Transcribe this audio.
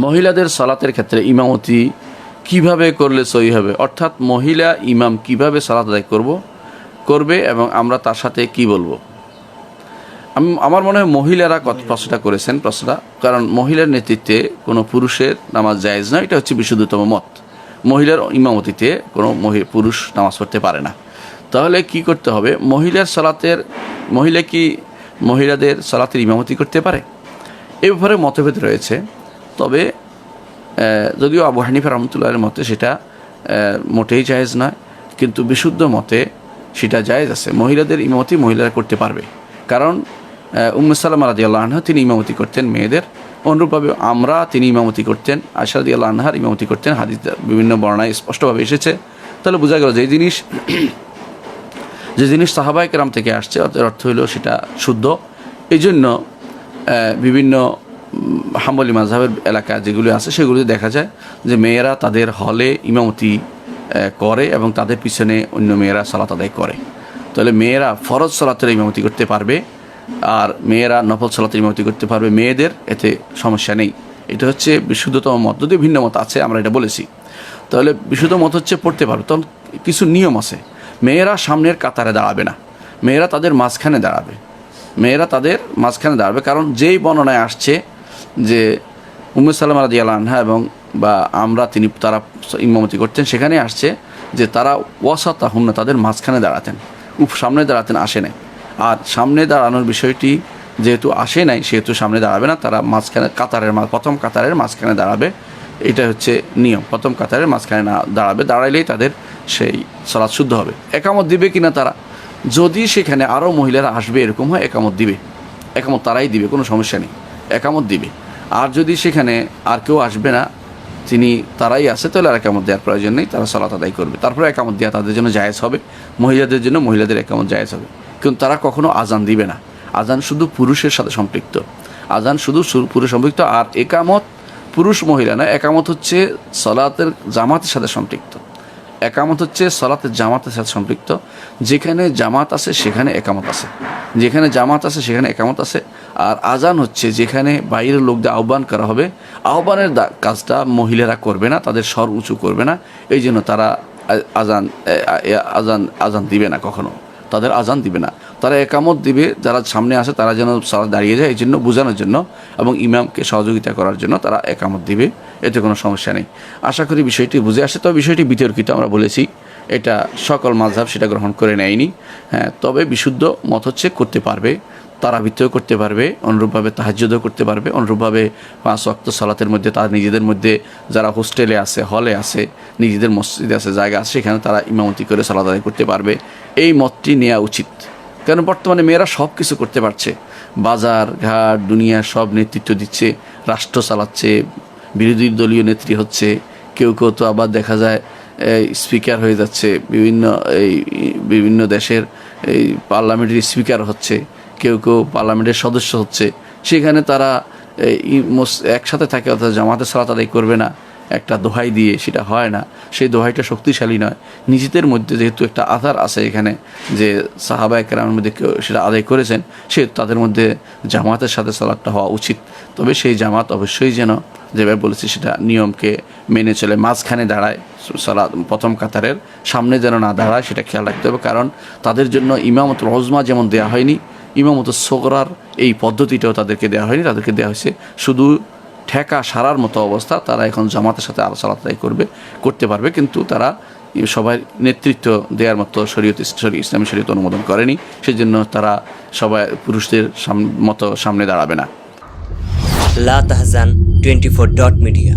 মহিলাদের সালাতের ক্ষেত্রে ইমামতি কিভাবে করলে সহি হবে, অর্থাৎ মহিলা ইমাম কিভাবে সালাত আদায় করবে এবং আমরা তার সাথে কি বলবো। আমার মনে হয় মহিলারা প্রশ্নটা করেছেন প্রশ্নটা, কারণ মহিলার নেতৃত্বে কোনো পুরুষের নামাজ জায়েজ নয়, এটা হচ্ছে বিশুদ্ধতম মত। মহিলার ইমামতিতে কোনো পুরুষ নামাজ পড়তে পারে না। তাহলে কি করতে হবে, মহিলা কি মহিলাদের সালাতের ইমামতি করতে পারে, এ ব্যাপারে মতভেদ রয়েছে। তবে যদিও আবু হানিফা রহমতুল্লাহের মতে সেটা মোটেই জায়েজ নয়, কিন্তু বিশুদ্ধ মতে সেটা জায়েজ আছে। মহিলাদের ইমামতি মহিলারা করতে পারবে, কারণ উম্মে সালামা রাদিয়াল্লাহু আনহা তিনি ইমামতি করতেন মেয়েদের, অনুরূপভাবে তিনি ইমামতি করতেন, আয়েশা রাদিয়াল্লাহু আনহার ইমামতি করতেন, হাদিস বিভিন্ন বর্ণায় স্পষ্টভাবে এসেছে। তাহলে বোঝা গেল যে জিনিস সাহাবায়ে কেরাম থেকে আসছে, অর্থ হইল সেটা শুদ্ধ। এই জন্য বিভিন্ন হাম্বলি মাযহাবের এলাকা যেগুলি আছে সেগুলিতে দেখা যায় যে মেয়েরা তাদের হলে ইমামতি করে এবং তাদের পিছনে অন্য মেয়েরা সালাত আদায় করে। তাহলে মেয়েরা ফরজ সালাতের ইমামতি করতে পারবে, আর মেয়েরা নফল সালাতের ইমামতি করতে পারবে, মেয়েদের এতে সমস্যা নেই। এটা হচ্ছে বিশুদ্ধতম মত। যদি ভিন্ন মত আছে আমরা এটা বলেছি, তাহলে বিশুদ্ধ মত হচ্ছে পড়তে পারবে। তখন কিছু নিয়ম আছে, মেয়েরা সামনের কাতারে দাঁড়াবে না, মেয়েরা তাদের মাঝখানে দাঁড়াবে। কারণ যেই বর্ণনায় আসছে যে উম্মে সালামা রাদিয়াল্লাহু আনহা এবং তারা ইমামতি করতেন, সেখানে আসছে যে তারা ওয়াসাতাহুন্না, তাদের মাঝখানে দাঁড়াতেন, সামনে দাঁড়াতেন, আসে নাই। আর সামনে দাঁড়ানোর বিষয়টি যেহেতু আসে নাই, সেহেতু সামনে দাঁড়াবে না, তারা মাঝখানে প্রথম কাতারের মাঝখানে দাঁড়াবে। এটা হচ্ছে নিয়ম, প্রথম কাতারের মাঝখানে না দাঁড়াইলেই তাদের সেই সালাত শুদ্ধ হবে। একামত দিবে কিনা তারা, যদি সেখানে আরও মহিলারা আসবে এরকম হয়, একামত তারাই দিবে, কোনো সমস্যা নেই, একামত দিবে। আর যদি সেখানে আর কেউ আসবে না, তারাই আসে, তাহলে আর একামত দেওয়ার প্রয়োজন নেই, তারা সালাত আদায় করবে। তারপরে একামত দেওয়া তাদের জন্য জায়েজ হবে, মহিলাদের জন্য মহিলাদের একামত জায়েজ হবে। কিন্তু তারা কখনো আজান দিবে না, আজান শুধু পুরুষের সাথে সম্পৃক্ত, আর একামত পুরুষ মহিলা না, একামত হচ্ছে সালাতের জামাতের সাথে সম্পৃক্ত। যেখানে জামাত আছে সেখানে একামত আছে, আর আজান হচ্ছে যেখানে বাইরের লোকদের আহ্বান করা হবে, আহ্বানের কাজটা মহিলারা করবে না, তাদের স্বর উঁচু করবে না, এই জন্য তারা আজান দিবে না, কখনো তাদের আজান দিবে না। তারা একামত দিবে, যারা সামনে আসে তারা যেন সালাত দাঁড়িয়ে যায়, এই জন্য বোঝানোর জন্য এবং ইমামকে সহযোগিতা করার জন্য তারা একামত দিবে, এতে কোনো সমস্যা নেই। আশা করি বিষয়টি বুঝে আসে। তবে বিষয়টি বিতর্কিত, আমরা বলেছি এটা সকল মাযহাব সেটা গ্রহণ করে নেয়নি। হ্যাঁ, তবে বিশুদ্ধ মত হচ্ছে করতে পারবে, তারাবিতেও করতে পারবে, অনুরূপভাবে তাহাজ্জুদও করতে পারবে, অনুরূপভাবে 5 ওয়াক্ত সালাতের মধ্যে তারা নিজেদের মধ্যে যারা হোস্টেলে আছে, হলে আছে, নিজেদের মসজিদে আছে, জায়গা আছে, সেখানে তারা ইমামতি করে সালাত আদায় করতে পারবে। এই মতটি নেওয়া উচিত, কারণ বর্তমানে মেয়েরা সব কিছু করতে পারছে, বাজার ঘাট দুনিয়া সব নেতৃত্ব দিচ্ছে, রাষ্ট্র চালাচ্ছে, বিরোধী দলীয় নেত্রী হচ্ছে, কেউ তো আবার দেখা যায় স্পিকার হয়ে যাচ্ছে, বিভিন্ন দেশের এই পার্লামেন্টের স্পিকার হচ্ছে, কেউ পার্লামেন্টের সদস্য হচ্ছে। সেখানে তারা একসাথে থাকে, অর্থাৎ জামাতের সালাত আদায় করবে না, একটা দোহাই দিয়ে সেটা হয় না, সেই দোহাইটা শক্তিশালী নয়। নিজেদের মধ্যে যেহেতু একটা আধার আছে এখানে, যে সাহাবায়ে কেরামের মধ্যে কেউ সেটা আদায় করেছেন, তাদের মধ্যে জামাতের সাথে সালাতটা হওয়া উচিত। তবে সেই জামাত অবশ্যই যেন, যেভাবে বলেছি সেটা নিয়মকে মেনে চলে, মাঝখানে দাঁড়ায়, সালাত প্রথম কাতারের সামনে যেন না দাঁড়ায়, সেটা খেয়াল রাখতে হবে। কারণ তাদের জন্য ইমামতুল উজমা যেমন দেওয়া হয়নি, ইমামতুস সুগরার এই পদ্ধতিটাও তাদেরকে দেওয়া হয়নি, তাদেরকে দেওয়া হয়েছে শুধু ঠেকা সারার মতো অবস্থা। তারা এখন জামাতের সাথে সালাত আদায় করতে পারবে, কিন্তু তারা সবাই নেতৃত্ব দেওয়ার মতো ইসলামী শরীয়ত অনুমোদন করেনি, সেজন্য তারা সবাই পুরুষদের মতো সামনে দাঁড়াবে না। লা তাহজান 24 মিডিয়া।